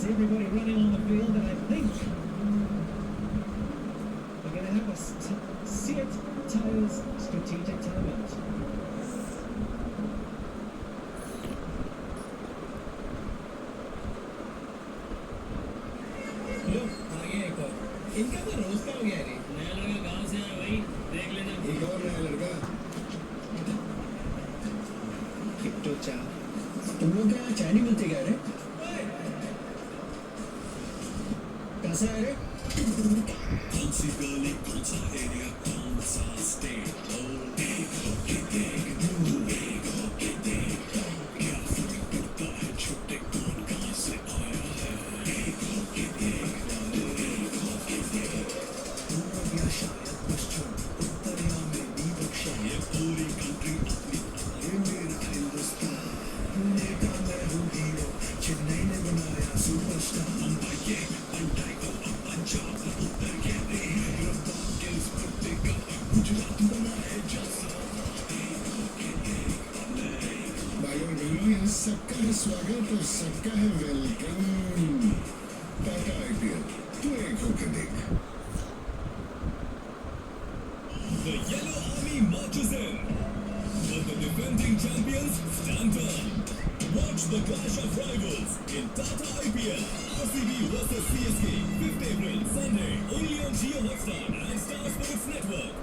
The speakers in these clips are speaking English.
see everybody running on the field, and I think we're going to have a Seat Tyres strategic timeout. लो आ गया एक और इनका तो रोज का हो गया रे नया लड़का गांव से आया भाई देख लेना एक और नया लड़का किट्टो चा तुम लोग क्या चाय नहीं मिलती क्या रे कैसा है रे कौन सी गली कौन सा एरिया कौन सा स्टेट सबका है स्वागत और सबका है वेलकम टाटा आईपीएल तू एक होके देख The Yellow Army marches in but the defending champions stand tall. Watch the clash of rivals in Tata IPL RCB vs CSK 5th April Sunday only on Jio Hotstar and Star Sports Network.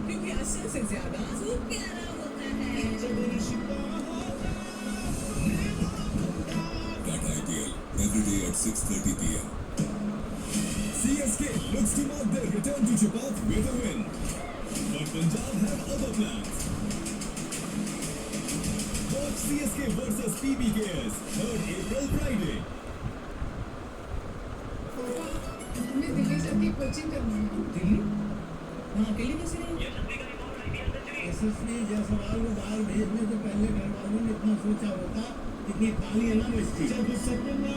क्योंकि असर से ज्यादा खूब प्यारा होता है Tata IPL every day at 6:30 p.m. CSK looks to mark their return to Chapath with a win, but Punjab have other plans. Watch CSK vs PBKS 3rd April Friday. हमें दिल्ली जाके कोचिंग करनी है दिल्ली हाँ अकेले कैसे रही एसएससी जब सवाल को बाहर भेजने से पहले घर वालों ने इतना सोचा होता कितनी थाली है ना बचती जब सपना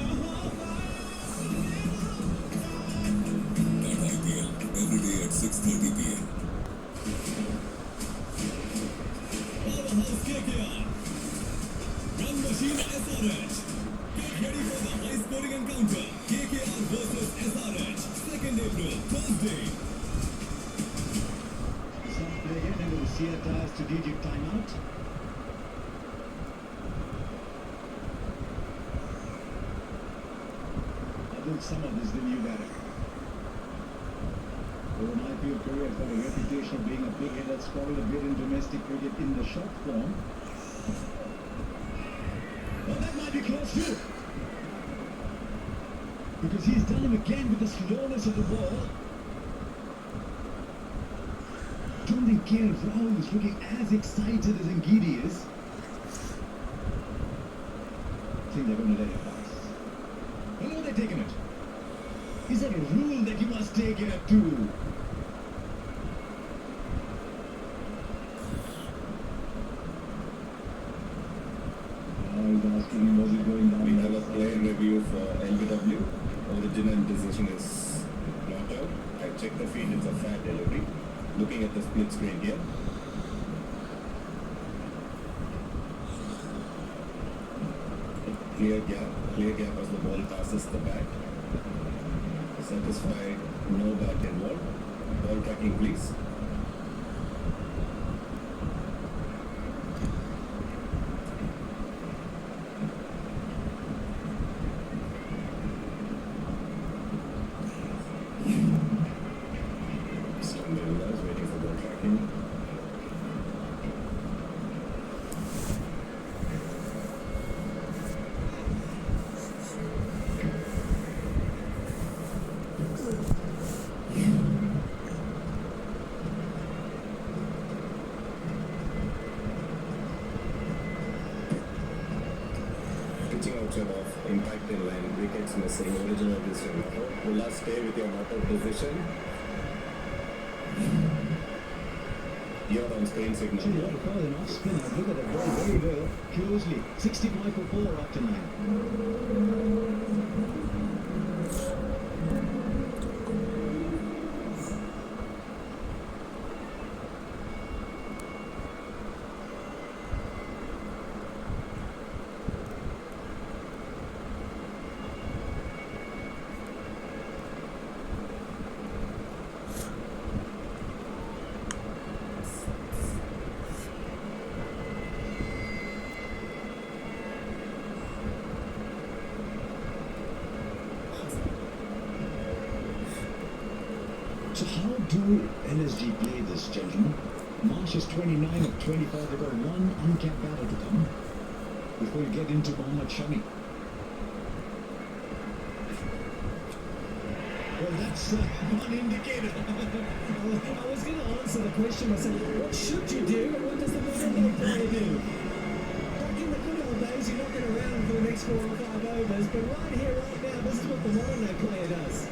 Tata IPL every day at 6:30 p.m. Powerhouse KKR, Run Machine SRH. Get ready for the high-scoring encounter. KKR vs SRH, 2nd April, Thursday. They get into the Seat Tyres strategic timeout. Abdul Samad is the new director. Over an IPL career, has got a reputation of being a big hit that's struggled a bit in domestic cricket in the short form. Well, that might be close too. Because he's done him again with the slowness of the ball. Don't think KL Rahul is looking as excited as Ngidi is. I think they're going to let it pass. I know they're taking it. Is that a rule that you must take it up to? Now he's asking him, was it going down? We have a player review for LBW. Original decision is not out. I checked the feed, it's a fair delivery. Looking at the split screen here. Clear gap as the ball passes the bat. Satisfied, no bat involved. Ball tracking please. Waiting for ball tracking. Pitching outside of impact in line, wickets missing, original decision. Will stay with your not out decision? You're on screen signal. Actually, what a call, an off spinner. Look at the ball very well, closely. 65 for 4 after 9. So how do LSG play this, gentlemen? Marsh is 29 of 25. They've got one uncapped batter to come before you get into Mohammad Shami. Well, that's one indicator. I was going to answer the question by saying, what should you do and what does the modern day player do? Back in the good old days, you're knocking around for the next 4 or 5 overs, but right here, right now, this is what the modern day player does.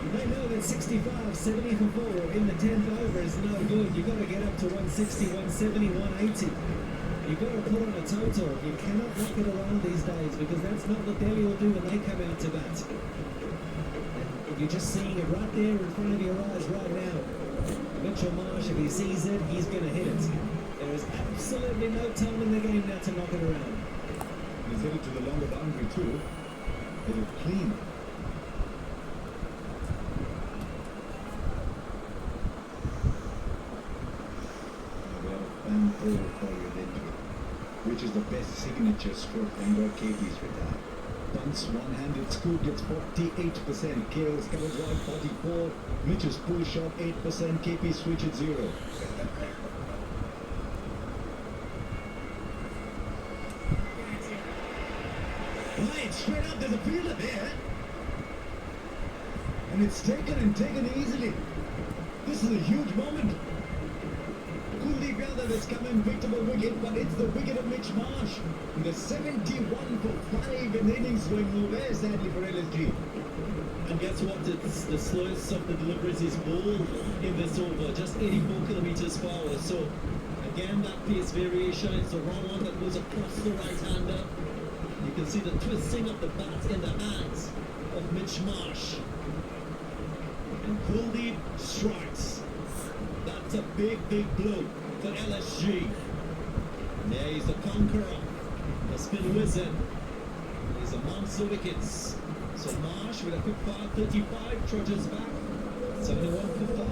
They know that 65, 70 for 4 in the 10th over is no good. You've got to get up to 160, 170, 180. You've got to put on a total. You cannot knock it around these days because that's not what Delhi will do when they come out to bat. And you're just seeing it right there in front of your eyes right now. Mitchell Marsh, if he sees it, he's going to hit it. There is absolutely no time in the game now to knock it around. He's headed to the longer boundary too. It'll clean. Which is the best signature stroke under KP's retired. Bunts, one-handed scoop gets 48%. Kales covers wide 44. Mitch's pull shot 8%. KP switch at 0. Right, straight up, there's a fielder there. And it's taken easily. This is a huge moment. Kuldeep Yadav has come and picked up a wicket, but it's the wicket of Mitch Marsh. And the 71 for 5 in innings going nowhere, sadly, for LSG. And guess what? It's the slowest of the deliveries is ball in this over, just 84 kilometers per hour. So again, that pace variation, it's the wrong one that goes across the right-hander. You can see the twisting of the bat in the hands of Mitch Marsh. And Kuldeep strikes. That's a big, big blow for LSG. And there he's the conqueror, the spin wizard. He's amongst the wickets. So Marsh with a quick fire, 35, trudges back, 71 for 5.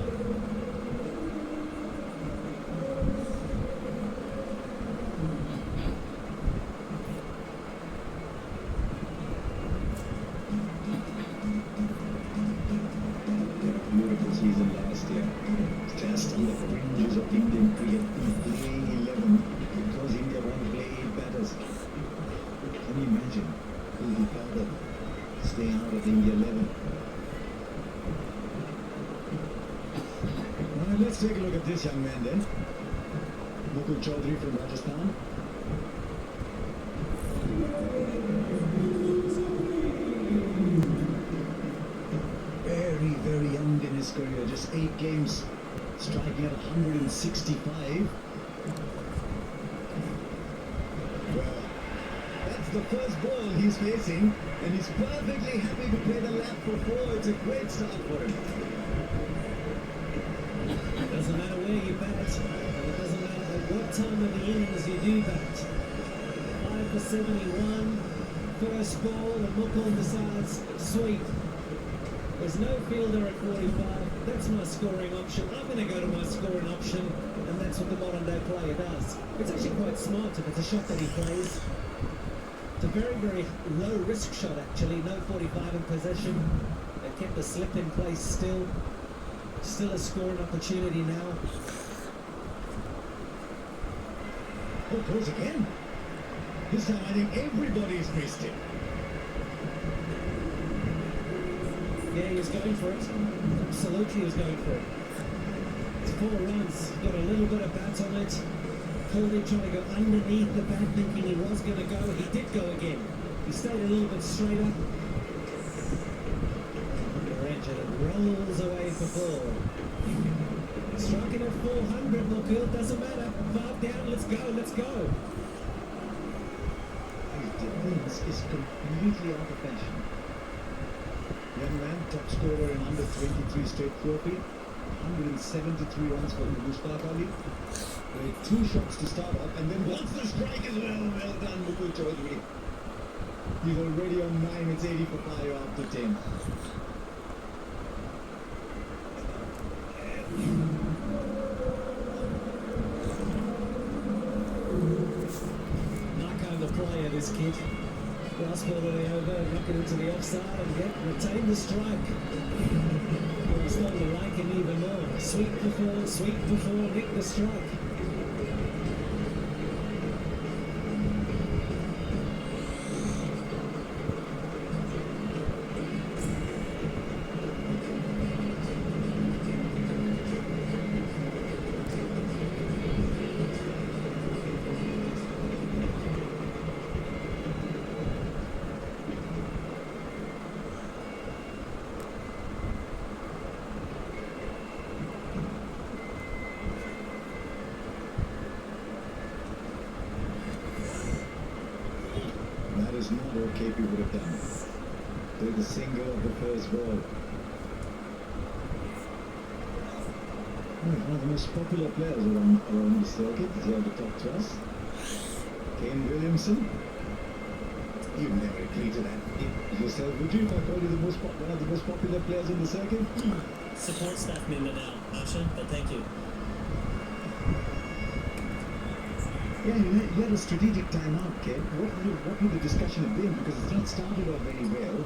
Beautiful season last year. Just on the fringes of Indian cricket, playing 11 because India won't play 8 batters. Can you imagine? Kuldeep Yadav stay out of India 11. Alright, let's take a look at this young man then. Mukul Chaudhary from Rajasthan. Very young in his career, just 8 games, striking at 165. Well, that's the first ball he's facing, and he's perfectly happy to play the lap for 4. It's a great start for him. It doesn't matter where you bat, and it doesn't matter at what time of the innings you do bat. 5 for 71, first ball, and Mukul decides, sweet. There's no fielder at 45. That's my scoring option. I'm going to go to my scoring option, and that's what the modern day player does. It's actually quite smart if it's a shot that he plays. It's a very, very low risk shot actually. No 45 in possession. They kept the slip in place still. Still a scoring opportunity now. Oh, goes again. This time I think everybody's missed it. Yeah, he was going for it. Absolutely, he was going for it. It's 4 runs. Got a little bit of bat on it. Kuldeep trying to go underneath the bat, thinking he was going to go. He did go again. He stayed a little bit straighter. Edge, and it rolls away for 4. Striking at 400, Mukul. Doesn't matter. 5 down. Let's go. Let's go. His defense is completely out of fashion. Young man, top scorer in under 23 straight trophy. 173 runs for Mushtaq Ali. With 2 shots to start off, and then once the strike as well. Well done, Mukul Chaudhary. He's already on 9. It's 80 for 5 after 10. Not kind of player, this kid. Last ball of the over, knock it into the offside and retain the strike. Well, he's starting to like him Sweep before, Nick the strike. That is not what KP would have done. They're the single of the first ball. One of the most popular players around the circuit is here to talk to us. Kane Williamson. You would never agree to that yourself, would you, if I called you one of the most popular players on the circuit? Support staff member now, Arsha, but thank you. Yeah, you had a strategic timeout, Ken. What would the discussion have been? Because it's not started off very well.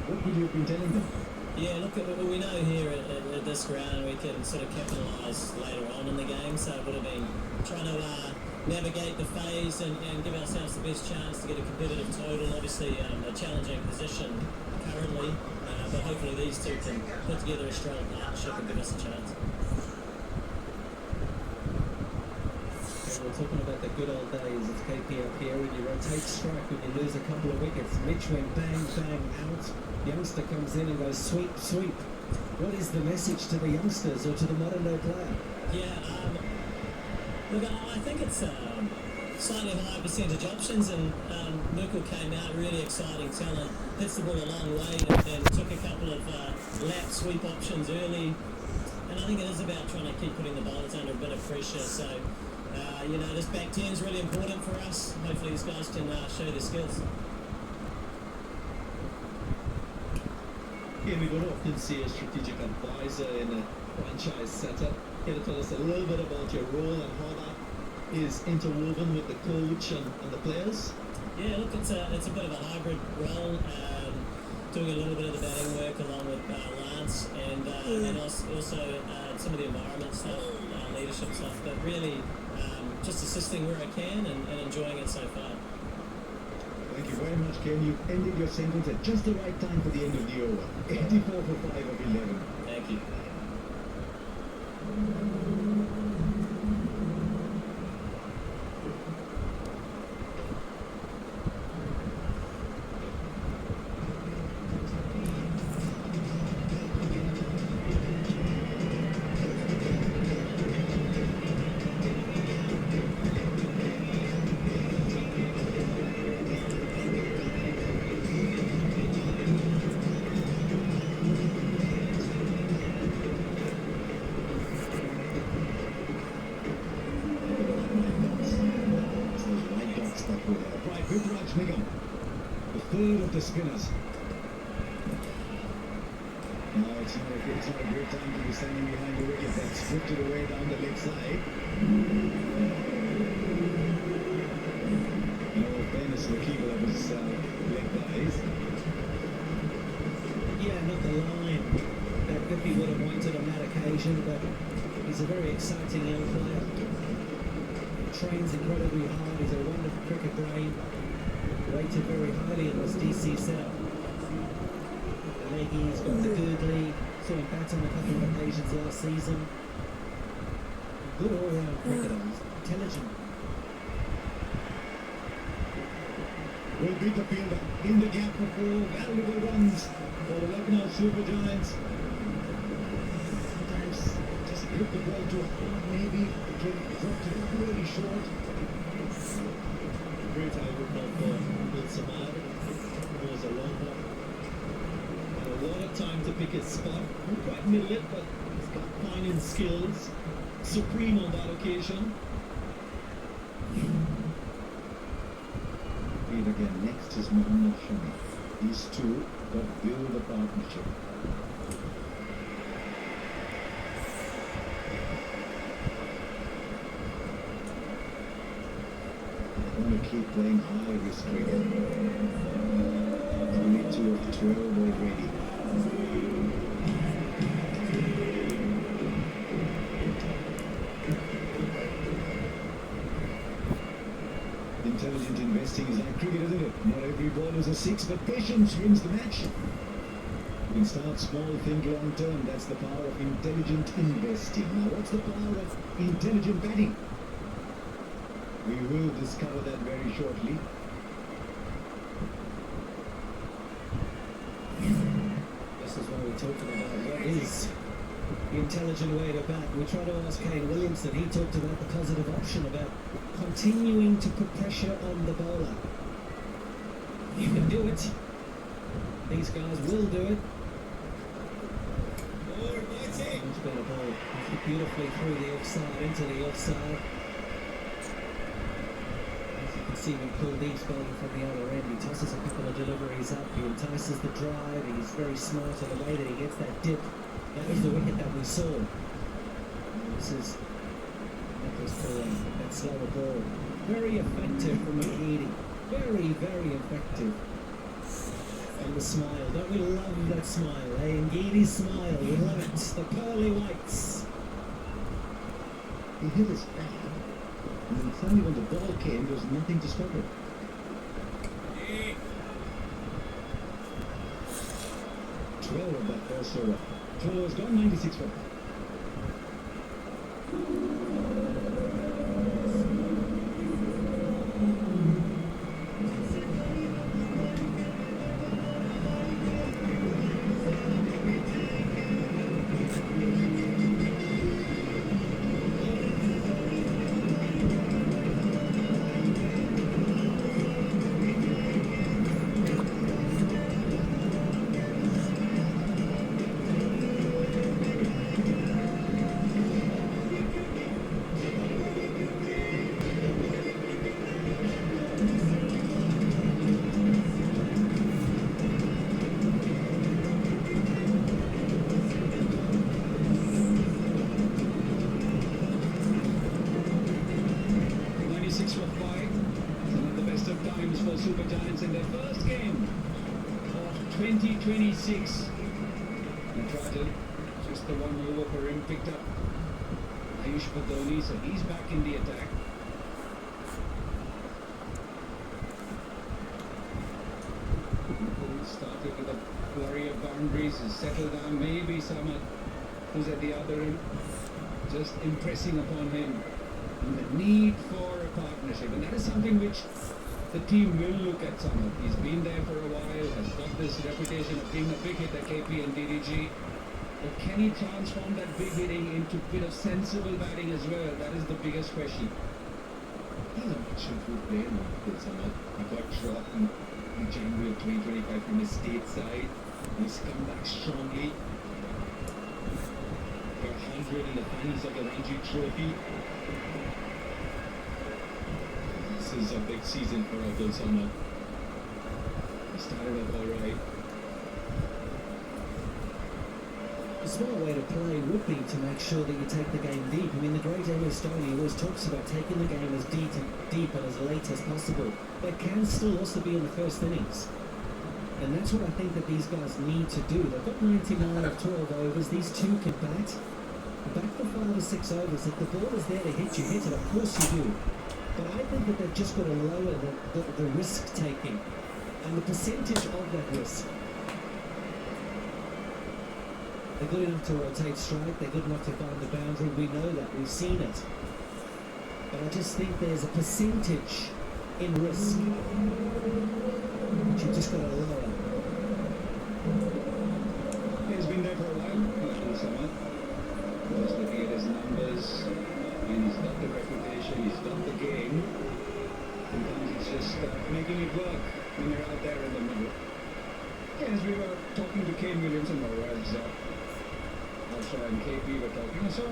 What would you have been telling them? Yeah, look, we know here at this ground we can sort of capitalise later on in the game, so it would have been trying to navigate the phase and give ourselves the best chance to get a competitive total. Obviously, a challenging position currently, but hopefully these two can put together a strong partnership and give us a chance. We're talking about the good old days. It's KP up here, and you rotate strike when you lose a couple of wickets. Mitch went bang, bang out. Youngster comes in and goes sweep, sweep. What is the message to the youngsters or to the modern day player? Yeah, look, I think it's slightly higher percentage options, and Nukul came out, really exciting talent, hits the ball a long way and took a couple of lap sweep options early. And I think it is about trying to keep putting the bowlers under a bit of pressure. So, you know, this back 10 is really important for us. Hopefully these guys can show their skills. Yeah, we would often see a strategic advisor in a franchise setup. Can you tell us a little bit about your role and how that is interwoven with the coach and the players? Yeah, look, it's a bit of a hybrid role. Doing a little bit of the batting work along with Lance and also some of the environment stuff, leadership stuff, but really just assisting where I can and enjoying it so far. Thank you very much, Ken. You ended your sentence at just the right time for the end of the over. 84 for 5 of 11. Thank you. Rudraj Nigam, the third of the spinners. Now it's not a great time to be standing behind the wicket. That's drifted away down the leg side. No fairness to the keeper of his leg guys. Yeah, not the line that Bippy would have wanted on that occasion, but he's a very exciting young player. Trains incredibly hard. He's a wonderful cricket brain. Rated very highly in this DC setup. The leggies, got the googly. Saw him bat on a couple of occasions last season. Good all-round cricketer. He's intelligent. Will beat the fielder in the gap for 4 valuable runs for the Lucknow Super Giants. Sometimes just hit the ball too hard, maybe get dropped it really short. Great over for Will Samad. It was a long one. Had a lot of time to pick his spot. Not quite middle it, but he's got fine skills. Supreme on that occasion. Lead again. Next is Mohammad Shami. These two got build a partnership. Want to keep playing high risk cricket. Only 2 of 12 already. cricket, isn't it? Not every ball is a six, but patience wins the match. You can start small, think long term. That's the power of intelligent investing. Now, what's the power of intelligent betting? We will discover that very shortly. This is what we talked about. What is the intelligent way to bat? We tried to ask Kane Williamson. He talked about the positive option, about continuing to put pressure on the bowler. You can do it. These guys will do it. Much better ball. Beautifully through the offside, into the offside. As you can see, when Kuldeep's bowling from the other end, he tosses a couple of deliveries up, he entices the drive, he's very smart in the way that he gets that dip. That was the wicket that we saw. This is Nicholas Pullen, that slower ball. Very effective from McGeady. Very, very effective. And the smile, don't we love that smile, eh? Ngedi's smile, we love it. The pearly whites. He hit his bad, and then finally when the ball came, there was nothing to stop it. 12 of that ball so well. 12 has gone 96 for 5. For Super Giants in their first game of 2026. Natarajan, just the one over for him, picked up Ayush Padoni, so he's back in the attack. Started with a flurry of boundaries, has settled down, maybe Samad, who's at the other end, just impressing upon him and the need for a partnership, and that is something which the team will look at. Samad. He's been there for a while, has got this reputation of being a big hit at KP and DDG. But can he transform that big hitting into a bit of sensible batting as well? That is the biggest question. He's a much improved player now, Samad. He got dropped in January of 2025 from his state side. He's come back strongly. Got 100 in the finals of the Ranji Trophy. This is a big season for Abdul Samad. He started off alright. A smart way to play would be to make sure that you take the game deep. I mean, the great MS Dhoni always talks about taking the game as deep and as late as possible. That can still also be in the first innings. And that's what I think that these guys need to do. They've got 99 of 12 overs. These two can bat for 5 or 6 overs. If the ball is there to hit, you hit it. Of course you do. But I think that they've just got to lower the risk-taking and the percentage of that risk. They're good enough to rotate strike, they're good enough to find the boundary, we know that, we've seen it. But I just think there's a percentage in risk which you've just got to lower. He's been there for a while, Abdul Samad. Just looking at his numbers, and he's got the reputation, he's got the game. Sometimes it's just making it work when you're out there in the middle. As we were talking to Kane Williamson, or as Asha and KP were talking, I saw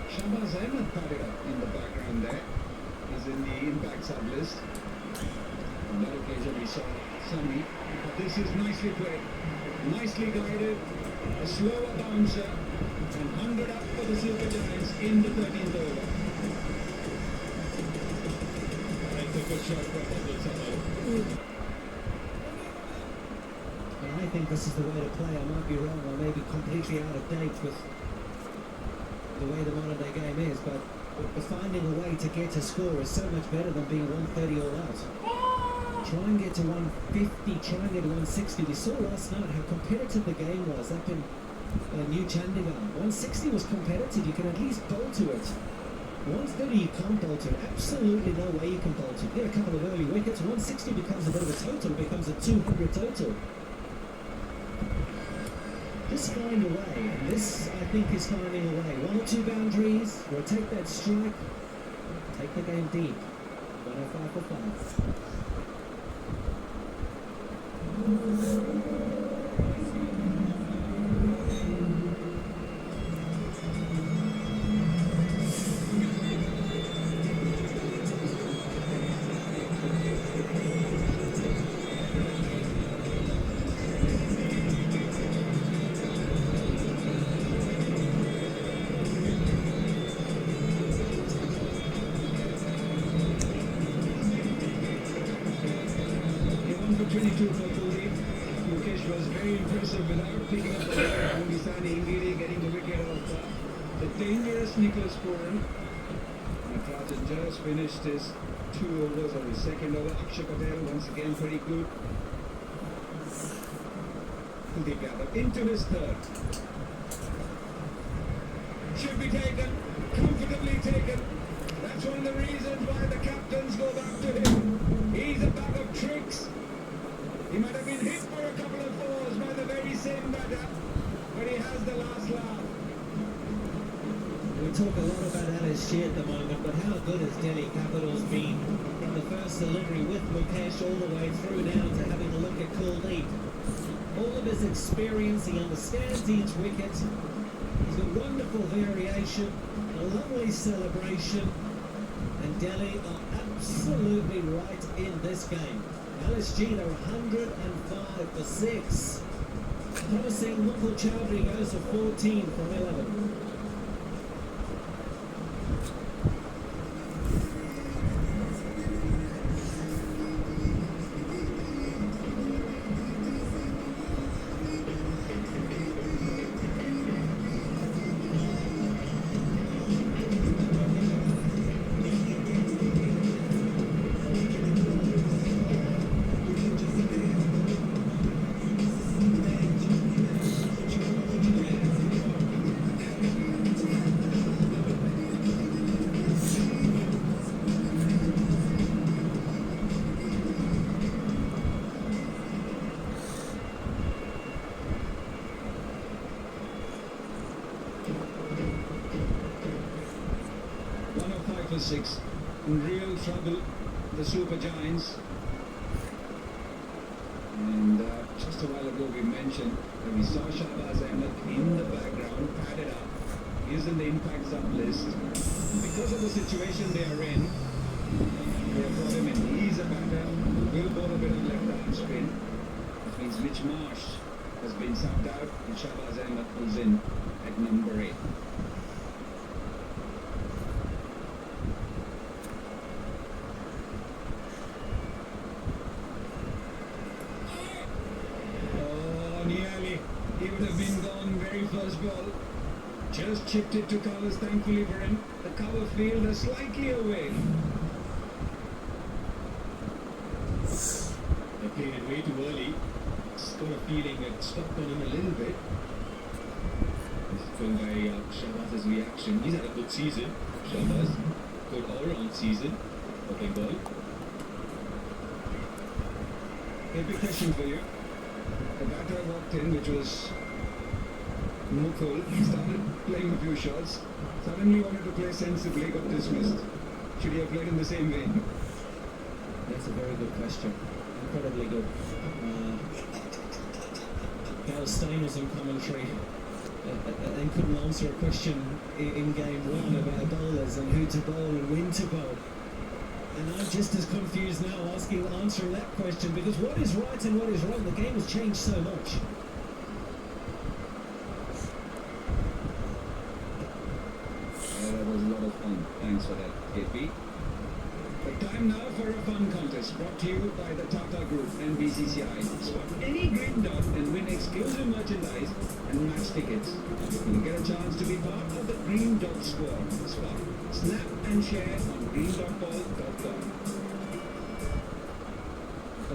Shahbaz Ahmed padded up in the background there. He's in the impact sub list. On that occasion we saw Sami. But this is nicely played, nicely guided, a slower bouncer, and 100 up for the Super Giants in the 13th over. That's a good shot from Abdul Samad. And I think this is the way to play. I might be wrong, I may be completely out of date with the way the modern day game is, but finding a way to get a score is so much better than being 130 all out. Try and get to 150, try and get to 160. We saw last night how competitive the game was up in New Chandigarh. 160 was competitive, you can at least bowl to it. 130 you can't bowl to it. Absolutely no way you can bowl to it. Get a couple of early wickets, 160 becomes a bit of a total, it becomes a 200 total. Just find a way, and this I think is finding a way. 1 or 2 boundaries, rotate that strike, take the game deep. 105 for 5. For 22 for Kuldeep. Mukesh was very impressive without picking up the wicket. Nisani Ingiri getting the wicket off the dangerous Nicholas Puran. Natarajan just finished his 2 overs on his second over. Akshay Patel once again pretty good. Kuldeep Yadav into his third. Should be taken, comfortably taken. That's one of the reasons why the captains go back to him. He's a bag of tricks. He might have been hit for a couple of balls by the very same batter, but he has the last laugh. We talk a lot about LSG at the moment, but how good has Delhi Capitals been from the first delivery with Mukesh all the way through now to having a look at Kuldeep. All of his experience, he understands each wicket. He's got wonderful variation, a lovely celebration, and Delhi are absolutely right in this game. LSG, they're 105 for 6. Promising Mukul Chowdhury goes for 14 from 11. For 6, in real trouble, the Super Giants. And just a while ago we mentioned that we saw Shahbaz Ahmed in the background, padded up, is in the impact sub list. Because of the situation they are in, they have brought him in. He's a batter who will bowl a bit of left arm spin. That means Mitch Marsh has been subbed out and Shahbaz Ahmed pulls in at number 8. Nearly, he would have been gone very first ball. Just chipped it to covers, thankfully for him. The cover fielder slightly away. They played it way too early. Just got a feeling it stopped on him a little bit. This is going by Shahbaz's reaction. He's had a good season. Shahbaz, good all-round season for Bengal. A big question for you. The batter walked in, which was Mukul. He started playing a few shots. Suddenly wanted to play sensibly, got dismissed. Should he have played in the same vein? That's a very good question. Incredibly good. Gal Stein was in commentary and couldn't answer a question in game 1 about bowlers and who to bowl and when to bowl. And I'm just as confused now answering that question, because what is right and what is wrong? The game has changed so much. That was a lot of fun. Thanks for that, KP. But time now for a fun contest brought to you by the Tata Group and BCCI. Spot any green dot and win exclusive merchandise and match tickets. You'll get a chance to be part of the Green Dot Squad. Spot, snap and share on greendotball.com.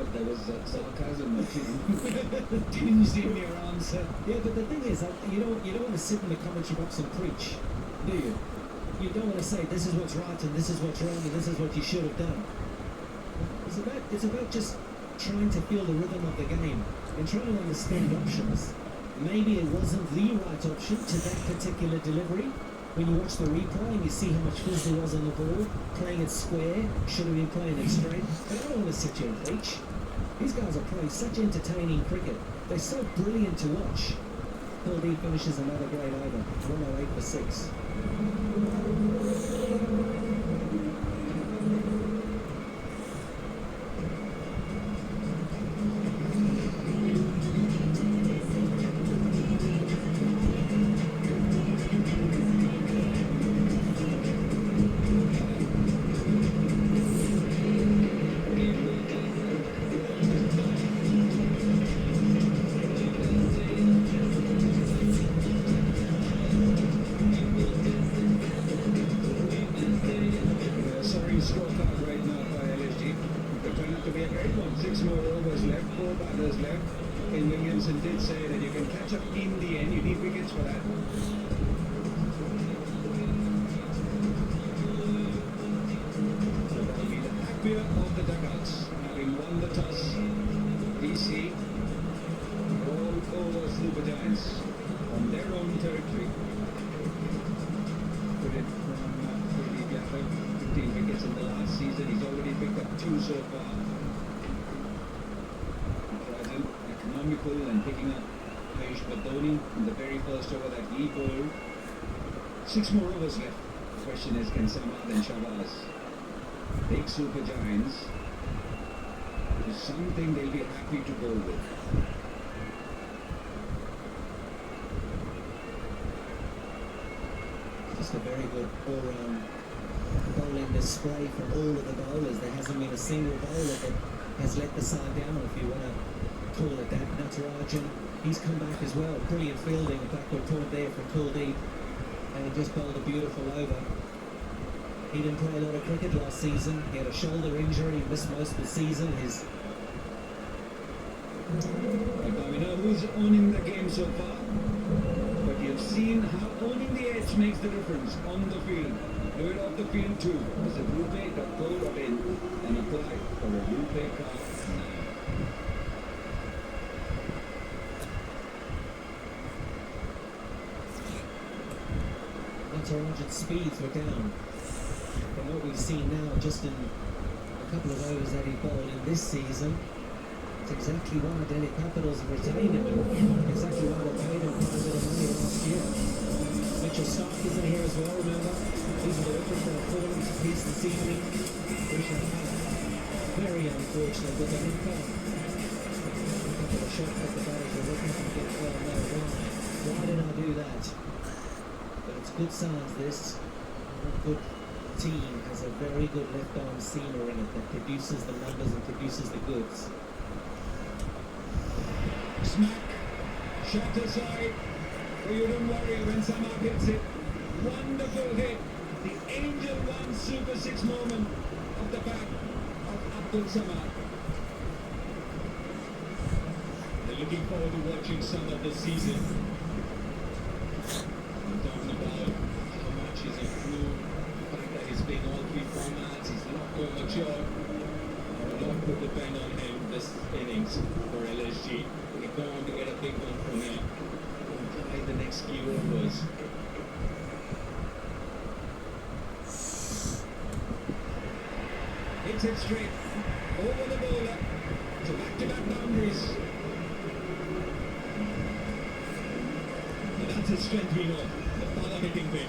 thought there was sarcasm tinged in your answer. Yeah, but the thing is, you don't want to sit in the commentary box and preach, do you? You don't want to say this is what's right and this is what's wrong and this is what you should have done. It's about just trying to feel the rhythm of the game and trying to understand options. Maybe it wasn't the right option to that particular delivery. When you watch the replay and you see how much fizz there was on the ball, playing it square, should have been playing it straight. But I don't want to sit here and preach. These guys are playing such entertaining cricket. They're so brilliant to watch. Kuldeep finishes another great over, 108 for 6. Sorry scorecard right now for LSG. It turned out to be a great one. 6 more overs left, 4 batters left. Kane Williamson did say that you can catch up in the end. You need wickets for that. So that'll be the happier of the dugouts, having won the toss. DC rolled over Super Giants on their own territory. Put it from Kuldeep Yadav, 15 wickets in the last season. He's already picked up 2 so far. Present, economical and picking up Ayush Badoni in the very first over that he bowled. 6 more overs left. The question is, can Samad and Shabazz take Super Giants to something they'll be happy to bowl with? Just a very good all-round bowling display from all of the bowlers. There hasn't been a single bowler that has let the side down, if you want to call it that. Natarajan, he's come back as well. Brilliant fielding, a backward point there from Kuldeep, and he just bowled a beautiful over. He didn't play a lot of cricket last season. He had a shoulder injury, missed most of the season. We know who's owning the game so far, but you've seen how owning the edge makes the difference on the field. Do it off the field too. Visit rupee.co.in and apply for a RuPay card now. Natarajan's speeds were down. From what we've seen now, just in a couple of overs that he bowled in this season, it's exactly why Delhi Capitals have retained him, and exactly why they paid him quite a bit of money last year. Mitchell Stark isn't here as well, remember? These are the wickets that have fallen to piece this evening. Very unfortunate, but they didn't come. A couple of shots that the batters were looking to get well, no, why did I do that? But it's good signs, this. A good team has a very good left-arm seamer in it that produces the numbers and produces the goods. Smack, shot aside. Oh, you don't worry when Samad hits it. Wonderful hit. The Angel One Super 6 moment of the back of Abdul Samad. They're looking forward to watching Samad this season. We're talking about how much he's improved, the fact that he's playing all 3 formats, he's a lot more mature. A lot could depend on him this innings for LSG. We're going to get a big one from him to apply the next few overs. Hits it straight over the bowler to back-to-back boundaries. And that's his strength, we know. The power hitting bit.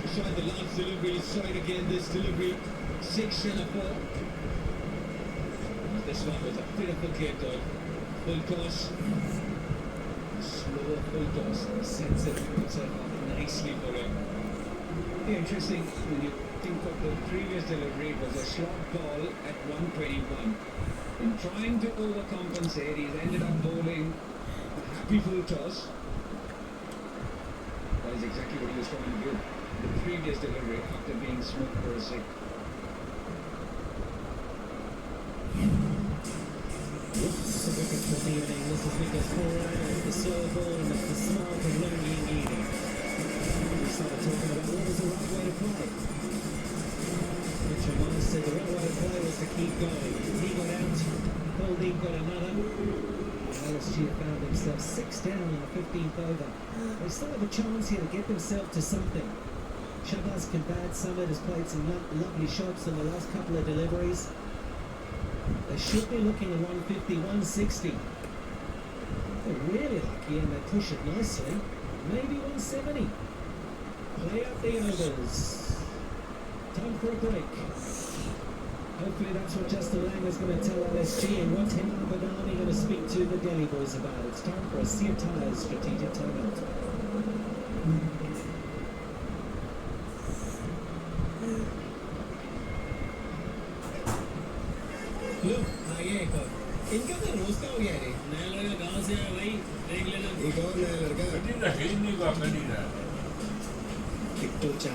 We saw it the last delivery, saw it again this delivery. 6 and a 4. This one was a beautiful clear cut. Full toss. Slower full toss. Sets it himself up nicely for him. Interesting, when you think of the previous delivery, it was a slot ball at 121. In trying to overcompensate, he's ended up bowling a happy full toss. That is exactly what he was trying to do. The previous delivery after being smoked for a 6. this evening. This is Lucas Moura, it's the circle, and it's the smile from Lou Yingyi. We started talking about what is the right way to play. Richard Myers said the right way to play was to keep going. He got out, Holding got another. LSG found themselves 6 down in the 15th over. They still have a chance here to get themselves to something. Shabazz Kambad Summit has played some lovely shots in the last couple of deliveries. They should be looking at 150, 160. They're really lucky and they push it nicely. Maybe 170. Play out the overs. Time for a break. Hopefully that's what Justin Lang is going to tell LSG and what Hemant Badani going to speak to the Delhi boys about. It's time for a Sear Tyres strategic timeout. लो आइए एक और इनका तो रोज का हो गया रे नया लड़का गाँव से आया भाई देख लेना एक और नया लड़का टिकटो चा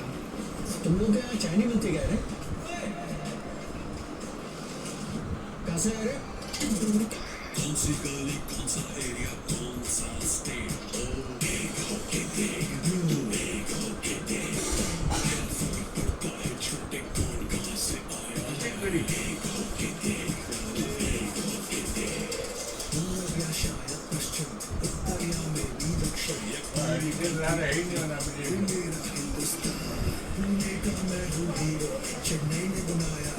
तुम लोग क्या चाय नहीं मिलती क्या रे कहाँ से आए रे कौन सी गली कौन सा एरिया कौन सा स्टेट ओ एक होके दे क्या फर्क पड़ता है छोटे कौन कहाँ से आया एक होके दे या शायद पश्चिम उत्तरिया में भी दक्षिण मेरा हिंदुस्तान पुणे का मैं हूँ हीरो चेन्नई ने बनाया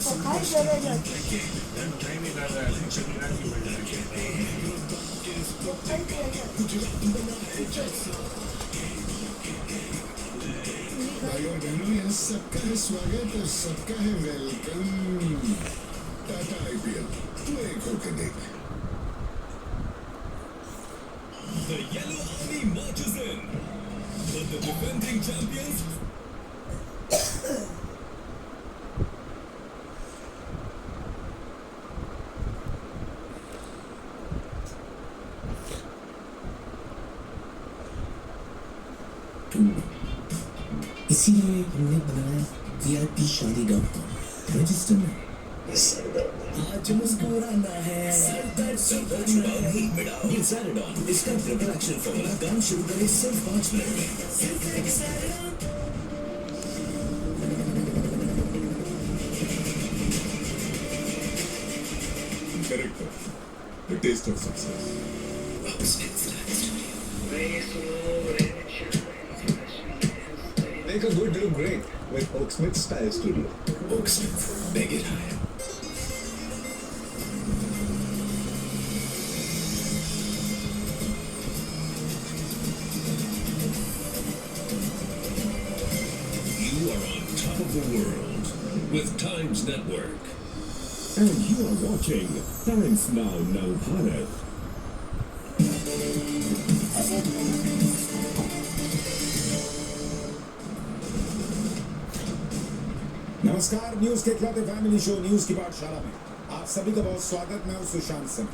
भाइयों बहनों यहाँ सबका है स्वागत और सबका है वेलकम टाटा IPL तू एक होके देख The Yellow Army marches in, but the defending champions इसीलिए हमने बनाया VIP शादी.com रजिस्टर में आज मुस्कुराना है सरदर्द छुड़ाओ भूख मिटाओ ये Saradon इसका ट्रिपल एक्शन फॉर्मूला काम शुरू करे सिर्फ 5 मिनट में Character, the taste of success. Make a good look great with Oaksmith Style Studio. Oaksmith, make it higher. You are on top of the world with Times Network. And you are watching Times Now Bharat. नमस्कार news के इकलौते family show news की पाठशाला में आप सभी का बहुत स्वागत। मैं हूं सुशांत सिंह।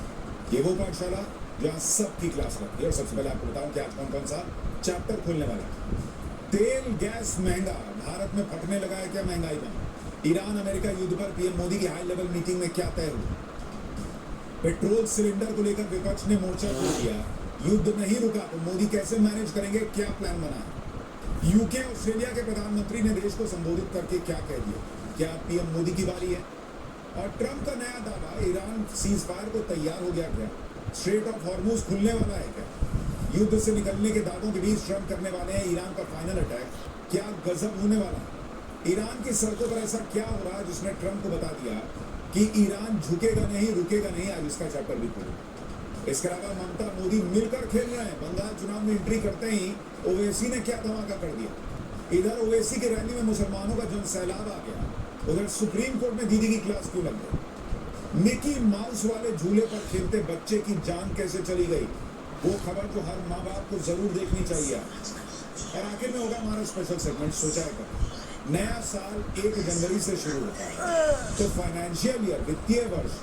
ये वो पाठशाला जहां सबकी क्लास लगती है। और सबसे पहले आपको बताऊं कि आज कौन कौन सा चैप्टर खुलने वाला है। तेल गैस महंगा, भारत में फटने लगा है क्या महंगाई में। ईरान अमेरिका युद्ध पर पीएम मोदी की हाई लेवल मीटिंग में क्या तय हुआ। पेट्रोल सिलेंडर को लेकर विपक्ष ने मोर्चा खोल दिया। युद्ध नहीं रुका तो मोदी कैसे मैनेज करेंगे, क्या प्लान बना है। यूके ऑस्ट्रेलिया के प्रधानमंत्री ने देश को संबोधित करके क्या कह दिया, क्या पीएम मोदी की बारी है। और ट्रंप का नया दावा, ईरान सीज फायर को तैयार हो गया क्या, स्ट्रेट ऑफ हॉर्मुज खुलने वाला है क्या। युद्ध से निकलने के दावों के बीच ट्रंप करने वाले हैं ईरान पर फाइनल अटैक, क्या गजब होने वाला है। ईरान की सड़कों पर ऐसा क्या हो रहा है जिसने ट्रंप को बता दिया कि ईरान झुकेगा नहीं, रुकेगा नहीं। आज इसका चैप्टर भी खोलो। इसके अलावा ममता मोदी मिलकर खेल रहे हैं। बंगाल चुनाव में एंट्री करते ही ओवैसी ने क्या धमाका कर दिया। इधर ओवैसी की रैली में मुसलमानों का जन सैलाब आ गया, उधर सुप्रीम कोर्ट में दीदी की क्लास क्यों लग गई। मिकी माउस वाले झूले पर खेलते बच्चे की जान कैसे चली गई, वो खबर जो हर माँ बाप को जरूर देखनी चाहिए। और आखिर में होगा हमारा स्पेशल सेगमेंट सोचा है। नया साल 1 जनवरी से शुरू होता है, तो फाइनेंशियल ईयर वित्तीय वर्ष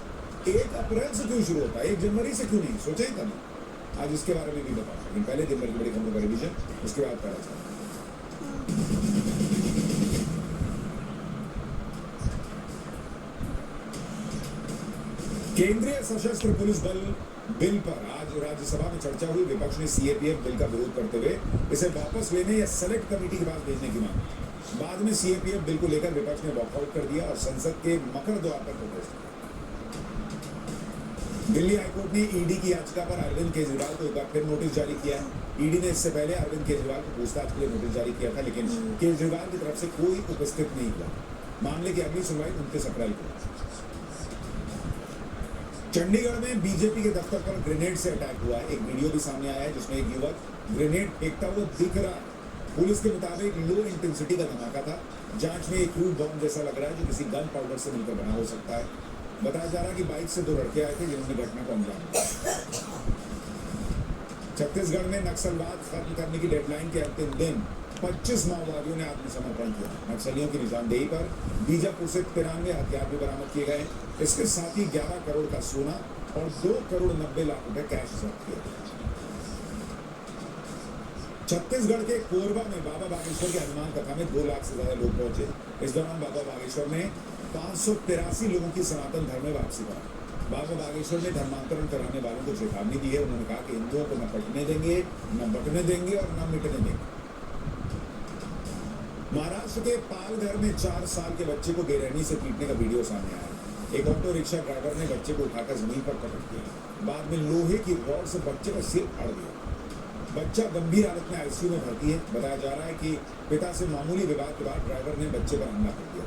1 अप्रैल से क्यों शुरू होता है, 1 जनवरी से क्यों नहीं, सोचा ही कभी। आज इसके बारे में भी बता, लेकिन पहले दिन भर की बड़ी खबरों का रिवीजन, उसके बाद पता चला। केंद्रीय सशस्त्र पुलिस बल बिल पर आज राज्यसभा में चर्चा हुई। विपक्ष ने सीएपीएफ बिल का विरोध करते हुए इसे वापस लेने या सेलेक्ट कमेटी के पास भेजने की मांग की। बाद में सीएपीएफ बिल को लेकर विपक्ष ने वॉकआउट कर दिया और संसद के मकर द्वार पर प्रोटेस्ट किया। दिल्ली हाईकोर्ट ने ईडी की याचिका पर अरविंद केजरीवाल को एक बार फिर नोटिस जारी किया है। ईडी ने इससे पहले अरविंद केजरीवाल को पूछताछ के लिए नोटिस जारी किया था, लेकिन केजरीवाल की तरफ से कोई उपस्थित नहीं हुआ। मामले की अगली सुनवाई 29 अप्रैल को। चंडीगढ़ में बीजेपी के दफ्तर पर ग्रेनेड से अटैक हुआ है। एक वीडियो भी सामने आया है जिसमें एक युवक ग्रेनेड फेंकता हुआ दिख रहा है। पुलिस के मुताबिक लो इंटेंसिटी का धमाका था। जांच में एक क्रूड बम जैसा लग रहा है जो किसी गन पाउडर से मिलकर बना हो सकता है। बताया जा रहा है कि बाइक से 2 लड़के आए थे जिन्होंने घटना को अंजाम दिया। छत्तीसगढ़ में नक्सलवाद खत्म करने की डेडलाइन के अंतिम दिन 25 माओवादियों ने आत्मसमर्पण किया। नक्सलियों की निशानदेही पर बीजापुर से 93 हथियार भी बरामद किए गए। इसके साथ ही 11 करोड़ का सोना और 2 करोड़ 90 लाख रुपए कैश जब्त किए। छत्तीसगढ़ के कोरबा में बाबा बागेश्वर के हनुमान कथा में 2 लाख से ज्यादा लोग पहुंचे। इस दौरान बाबा बागेश्वर ने 583 लोगों की सनातन धर्म में वापसी कराई। बाबा बागेश्वर ने धर्मांतरण कराने वालों को चेतावनी दी है। उन्होंने कहा कि हिंदुओं को न पटने देंगे, न बटने देंगे और न मिटने देंगे। महाराष्ट्र के पालघर में 4 साल के बच्चे को बेरहमी से पीटने का वीडियो सामने आया। एक ऑटो रिक्शा ड्राइवर ने बच्चे को उठाकर जमीन पर पटक दिया। बाद में लोहे की रॉड से बच्चे का सिर फाड़ दिया। बच्चा गंभीर हालत में आईसीयू में भर्ती है। बताया जा रहा है कि पिता से मामूली विवाद के बाद ड्राइवर ने बच्चे पर हमला कर दिया।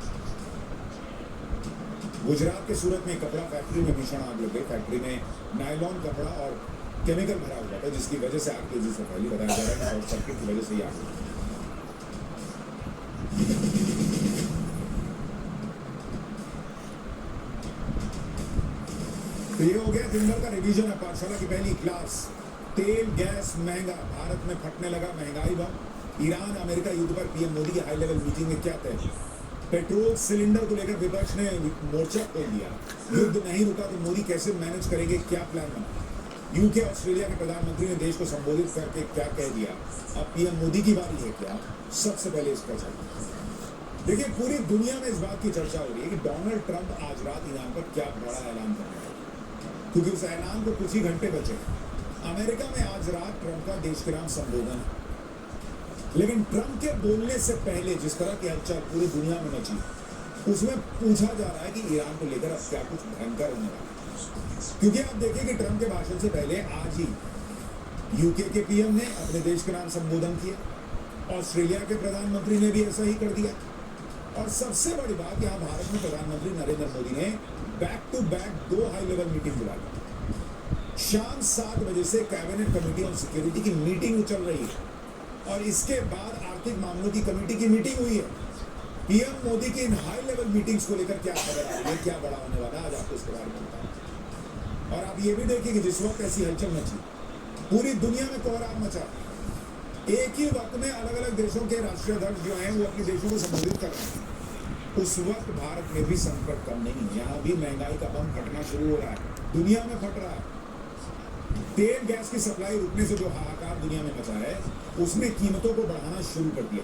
गुजरात के सूरत में कपड़ा फैक्ट्री में भीषण आग लग गई। फैक्ट्री में नायलॉन कपड़ा और केमिकल भरा हुआ था, जिसकी वजह से आग तेजी से फैली। बताया जा रहा है कि शॉर्ट सर्किट की वजह से ही आग लगी। तो ये हो गया दिन भर का रिवीजन है पाठशाला की पहली क्लास। तेल गैस महंगा, भारत में फटने लगा महंगाई बम। ईरान अमेरिका युद्ध पर पीएम मोदी की हाई लेवल मीटिंग में क्या तय। पेट्रोल सिलेंडर को लेकर विपक्ष ने मोर्चा खोल दिया। युद्ध नहीं रुका तो मोदी कैसे मैनेज करेंगे, क्या प्लान बना। यूके ऑस्ट्रेलिया के प्रधानमंत्री ने देश को संबोधित करके क्या कह दिया। अब पीएम मोदी की बारी है क्या, सबसे पहले इसका चर्चा। देखिए, पूरी दुनिया में इस बात की चर्चा हो रही है कि डोनाल्ड ट्रंप आज रात ईरान पर क्या बड़ा ऐलान करने वाले, क्योंकि उस ऐलान को कुछ ही घंटे बचे। अमेरिका में आज रात ट्रंप का देश के नाम संबोधन, लेकिन ट्रंप के बोलने से पहले जिस तरह की हलचल पूरी दुनिया में मची, उसमें पूछा जा रहा है कि ईरान को लेकर अब क्या कुछ भयंकर होने वाला है। क्योंकि आप देखिए कि ट्रंप के भाषण से पहले आज ही यूके के पीएम ने अपने देश के नाम संबोधन किया। ऑस्ट्रेलिया के प्रधानमंत्री ने भी ऐसा ही कर दिया। और सबसे बड़ी बात, यहाँ भारत में प्रधानमंत्री नरेंद्र मोदी ने back to back 2 high level meeting बुलाई। शाम 7 बजे से कैबिनेट कमेटी ऑन सिक्योरिटी की मीटिंग चल रही है और इसके बाद आर्थिक मामलों की कमेटी की मीटिंग हुई है। पीएम मोदी की इन हाई लेवल मीटिंग्स को लेकर क्या खबर आ रही है, क्या बड़ा होने वाला है, आज आपको इसके बारे में बताऊं। और आप ये भी देखिए कि जिस वक्त ऐसी हलचल मची, पूरी दुनिया में कोहराम मचा। एक ही वक्त में अलग अलग देशों के राष्ट्रीय अध्यक्ष जो हैं वो अपने देशों को संबोधित कर रहे हैं। उस वक्त भारत में भी संकट कम नहीं है। यहाँ भी महंगाई का बम फटना शुरू हो रहा है, दुनिया में फट रहा है। तेल गैस की सप्लाई रुकने से जो हाहाकार दुनिया में मचा है, उसने कीमतों को बढ़ाना शुरू कर दिया।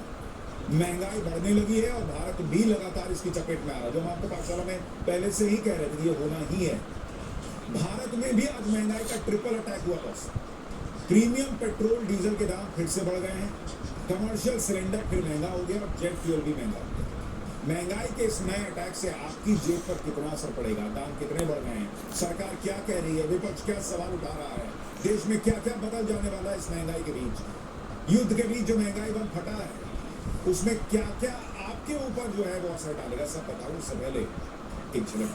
महंगाई बढ़ने लगी है और भारत भी लगातार इसकी चपेट में आ रहा है, जो हम आपको पाठशाला में पहले से ही कह रहे थे कि ये होना ही है। भारत में भी आज महंगाई का ट्रिपल अटैक हुआ बस। प्रीमियम पेट्रोल डीजल के दाम फिर से बढ़ गए हैं, कमर्शियल सिलेंडर फिर महंगा हो गया और जेट फ्यूल भी महंगा हो गया। महंगाई के इस नए अटैक से आपकी जेब पर कितना असर पड़ेगा, दाम कितने बढ़ गए हैं, सरकार क्या कह रही है, विपक्ष क्या सवाल उठा रहा है, देश में क्या क्या बदल जाने वाला है इस महंगाई के बीच, युद्ध के बीच जो महंगाई बम फटा है उसमें क्या क्या आपके ऊपर जो है वो असर डालेगा, सब बताऊं। उससे पहले एक झलक